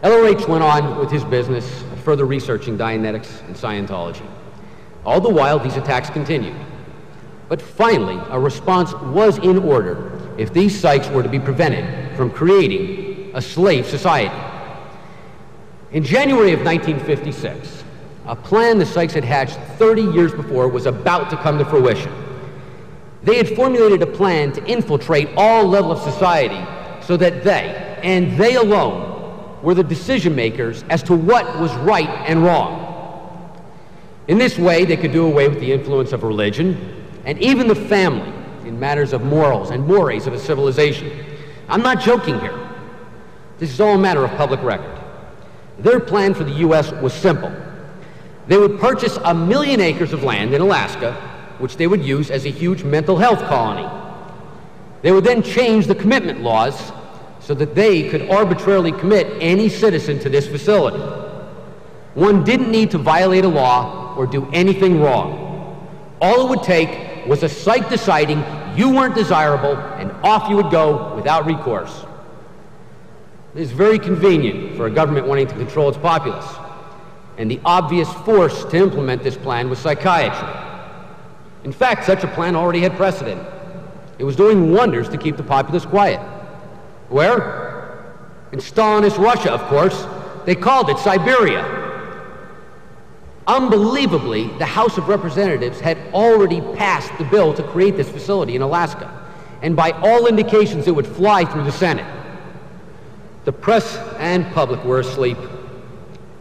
LRH went on with his business, further researching Dianetics and Scientology. All the while, these attacks continued. But finally, a response was in order if these psychs were to be prevented from creating a slave society. In January of 1956, a plan the psychs had hatched 30 years before was about to come to fruition. They had formulated a plan to infiltrate all levels of society so that they, and they alone, were the decision makers as to what was right and wrong. In this way, they could do away with the influence of religion and even the family in matters of morals and mores of a civilization. I'm not joking here. This is all a matter of public record. Their plan for the U.S. was simple. They would purchase 1 million acres of land in Alaska, which they would use as a huge mental health colony. They would then change the commitment laws so that they could arbitrarily commit any citizen to this facility. One didn't need to violate a law or do anything wrong. All it would take was a psych deciding you weren't desirable, and off you would go without recourse. It is very convenient for a government wanting to control its populace, and the obvious force to implement this plan was psychiatry. In fact, such a plan already had precedent. It was doing wonders to keep the populace quiet. Where? In Stalinist Russia, of course. They called it Siberia. Unbelievably, the House of Representatives had already passed the bill to create this facility in Alaska, and by all indications it would fly through the Senate. The press and public were asleep,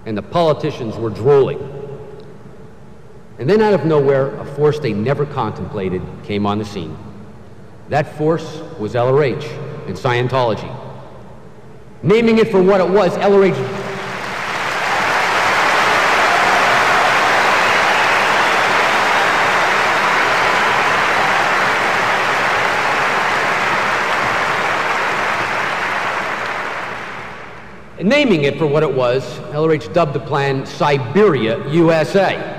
and the politicians were drooling. And then out of nowhere, a force they never contemplated came on the scene. That force was LRH and Scientology. Naming it for what it was, LRH... Naming it for what it was, LRH dubbed the plan Siberia, USA.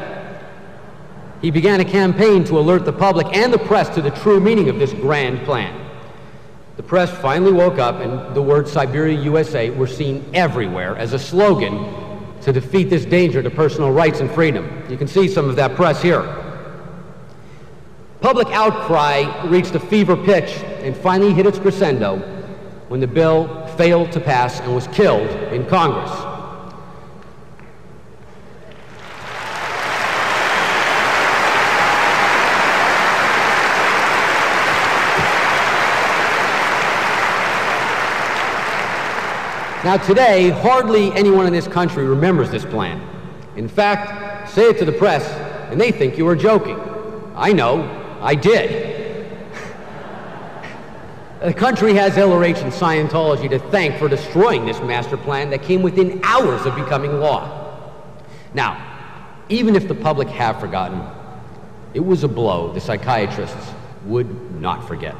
He began a campaign to alert the public and the press to the true meaning of this grand plan. The press finally woke up, and the words Siberia, USA were seen everywhere as a slogan to defeat this danger to personal rights and freedom. You can see some of that press here. Public outcry reached a fever pitch and finally hit its crescendo when the bill failed to pass and was killed in Congress. Now today, hardly anyone in this country remembers this plan. In fact, say it to the press and they think you were joking. I know, I did. The country has LRH and Scientology to thank for destroying this master plan that came within hours of becoming law. Now, even if the public have forgotten, it was a blow the psychiatrists would not forget.